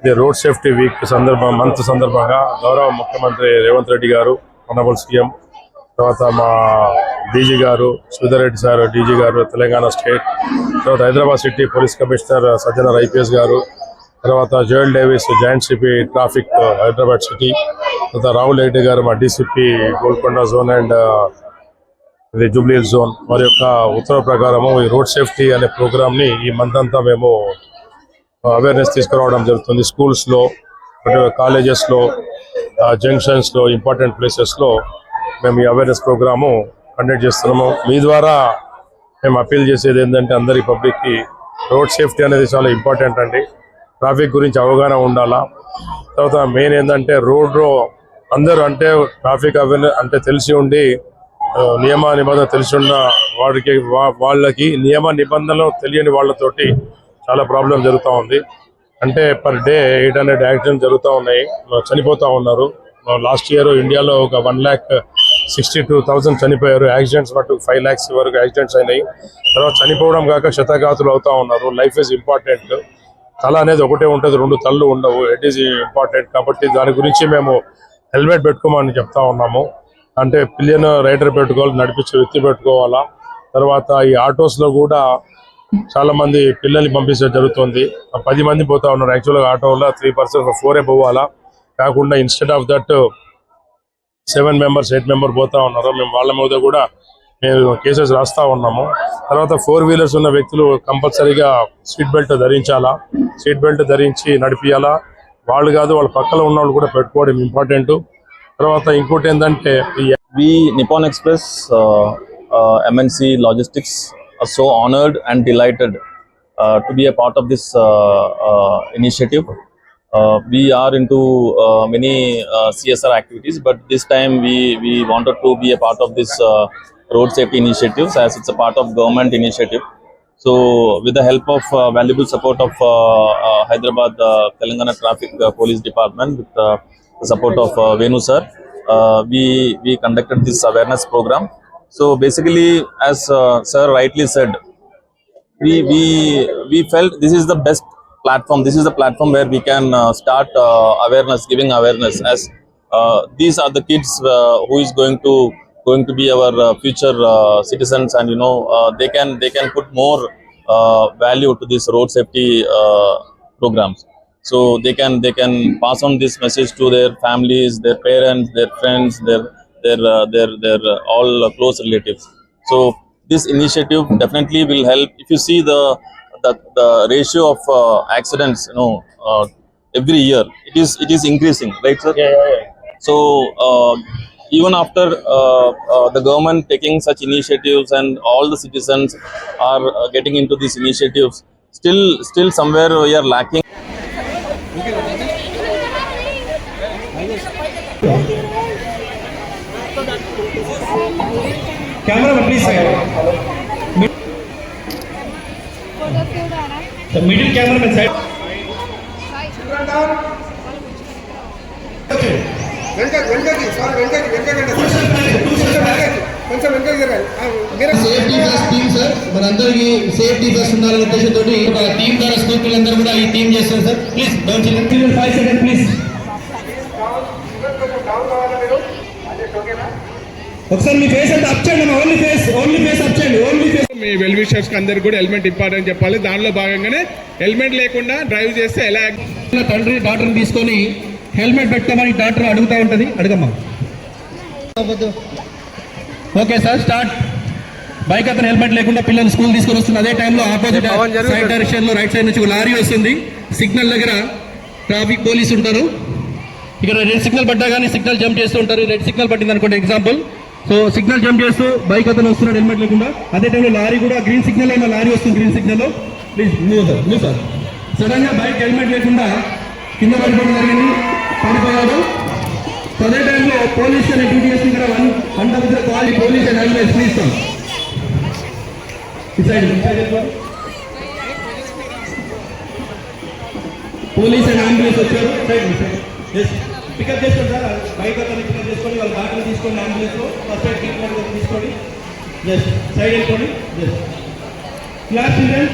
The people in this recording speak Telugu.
ఇది రోడ్ సేఫ్టీ వీక్ మంత్ సందర్భంగా గౌరవ ముఖ్యమంత్రి రేవంత్ రెడ్డి గారు, ఆనరబుల్ సీఎం, తర్వాత మా డీజీ గారు శ్రీధర్ రెడ్డి సార్, డీజీ గారు తెలంగాణ స్టేట్, తర్వాత Hyderabad city police commissioner Sajjanar IPS గారు, తర్వాత Joel Davis joint CP traffic Hyderabad city, తర్వాత రాహుల్ రెడ్డి గారు మా డీసీపీ గోల్కొండ జోన్ అండ్ ఇది జూబ్లీ హిల్స్ జోన్, వారి యొక్క ఉత్తర్వు ప్రకారము ఈ రోడ్ సేఫ్టీ అనే ప్రోగ్రామ్ని ఈ మంత్ అంతా మేము అవేర్నెస్ తీసుకురావడం జరుగుతుంది. స్కూల్స్లో, కాలేజెస్లో, జంక్షన్స్లో, ఇంపార్టెంట్ ప్లేసెస్లో మేము ఈ అవేర్నెస్ ప్రోగ్రాము కండక్ట్ చేస్తున్నాము. మీ ద్వారా మేము అప్పీల్ చేసేది ఏంటంటే అందరి పబ్లిక్కి రోడ్ సేఫ్టీ అనేది చాలా ఇంపార్టెంట్ అండి. ట్రాఫిక్ గురించి అవగాహన ఉండాలా. తర్వాత మెయిన్ ఏంటంటే రోడ్లో అందరూ అంటే ట్రాఫిక్ అవేర్నెస్ అంటే తెలిసి ఉండి నియమ నిబంధన తెలిసి ఉన్న వాళ్ళకి నియమ నిబంధనలు తెలియని వాళ్ళతోటి చాలా ప్రాబ్లం జరుగుతూ ఉంది. అంటే పర్ డే 800 యాక్సిడెంట్ జరుగుతూ ఉన్నాయి, చనిపోతూ ఉన్నారు. లాస్ట్ ఇయర్ ఇండియాలో ఒక 1,62,000 చనిపోయారు. యాక్సిడెంట్స్ మటు 5 lakhs వరకు యాక్సిడెంట్స్ అయినాయి. తర్వాత చనిపోవడం కాక శతఘాతులు అవుతూ ఉన్నారు. Life is important. తల అనేది ఒకటే ఉంటుంది, 2 తలలు ఉండవు. It is important. కాబట్టి దాని గురించి మేము హెల్మెట్ పెట్టుకోమని చెప్తా ఉన్నాము. అంటే పిలియన్ రైడర్ పెట్టుకోవాలి, నడిపించే వ్యక్తి పెట్టుకోవాలా. తర్వాత ఈ ఆటోస్లో కూడా చాలా మంది పిల్లల్ని పంపించే జరుగుతుంది. 10 మంది పోతా ఉన్నారు. యాక్చువల్గా ఆటోలో 3 persons 4 పోవాలా, కాకుండా instead of that 7 members 8 members పోతా ఉన్నారు. మేము వాళ్ళ మీద కూడా మేము కేసెస్ రాస్తా ఉన్నాము. తర్వాత 4 wheelers ఉన్న వ్యక్తులు కంపల్సరీగా సీట్ బెల్ట్ ధరించాలా. సీట్ బెల్ట్ ధరించి నడిపియాలా. వాళ్ళు కాదు, వాళ్ళ పక్కన ఉన్న వాళ్ళు కూడా పెట్టుకోవడం ఇంపార్టెంట్. తర్వాత ఇంకోటి ఏంటంటే Nippon Express MNC Logistics are so honored and delighted to be a part of this initiative. We are into many CSR activities, but this time we wanted to be a part of this road safety initiatives as it's a part of government initiative. So with the help of valuable support of Hyderabad Telangana Traffic Police Department, with the support of Venu sir, we conducted this awareness program. So basically, as sir rightly said, we felt this is the best platform. This is the platform where we can start awareness, giving awareness, as these are the kids who is going to be our future citizens, and they can put more value to this road safety programs. So they can pass on this message to their families, their parents, their friends, their all close relatives. So this initiative definitely will help. If you see the ratio of accidents, every year it is increasing, right sir? Yeah. So even after the government taking such initiatives and all the citizens are getting into these initiatives, still somewhere we are lacking. Camera please side. The middle camera side. Safety first team sir, మనందరికీ సేఫ్టీ ఫస్ట్ ఉండాలనే ఉద్దేశంతో ఒక టీం ద్వారా స్కూల్ పిల్లలందరూ కూడా ఈ టీం చేస్తారు సార్. ప్లీజ్ డౌన్ చేయండి. 5 seconds ప్లీజ్. ఒకసారి మీ ఫేస్ అంతా అప్ చేయండి. ఓన్లీ ఫేస్ అప్ చేయండి. Only face. మీ వెల్ విషర్స్ అందరికి కూడా హెల్మెట్ ఇంపార్టెంట్ చెప్పాలి. దానిలో భాగంగానే హెల్మెట్ లేకుండా డ్రైవ్ చేస్తే ఎలా. తండ్రి డాక్టర్ని తీసుకొని హెల్మెట్ పెట్టుకోమని డాక్టర్ అడుగుతూ ఉంటుంది. అడగమ్మా. Okay sir, start. బైక్ అతను హెల్మెట్ లేకుండా పిల్లలు స్కూల్ తీసుకొని వస్తుంది. అదే టైంలో ఆపోజిట్ సైడ్ డైరెక్షన్ లో రైట్ సైడ్ నుంచి లారీ వస్తుంది. సిగ్నల్ దగ్గర ట్రాఫిక్ పోలీసు ఉంటారు. ఇక్కడ రెడ్ సిగ్నల్ పడ్డా కానీ సిగ్నల్ జంప్ చేస్తూ ఉంటారు. రెడ్ సిగ్నల్ పట్టింది అనుకోండి ఎగ్జాంపుల్. సో సిగ్నల్ జంప్ చేస్తూ బైక్ అతను వస్తున్నాడు హెల్మెట్ లేకుండా. అదే టైంలో లారీ కూడా గ్రీన్ సిగ్నల్ అయినా లారీ వస్తుంది. గ్రీన్ సిగ్నల్ లో ప్లీజ్ మూవ్ సార్. సడన్ గా బైక్ హెల్మెట్ లేకుండా కింద పడిపోవడం జరిగింది, పడిపోయాడు. అదే టైంలో పోలీస్ అనే డ్యూటీ చేసి ఇక్కడ 100 call police and ambulance please sir. Police and ambulance వచ్చారు. పికప్ చేసుకోండి సార్. బైక్ అతను పికప్ చేసుకొని వాళ్ళ డాక్టర్ తీసుకోండి. అంబులెన్స్లో ఫస్ట్ ఎయిడ్ ట్రీట్మెంట్ తీసుకోండి. జస్ట్ సైడ్ వెళ్ళిపోండి. Just class children.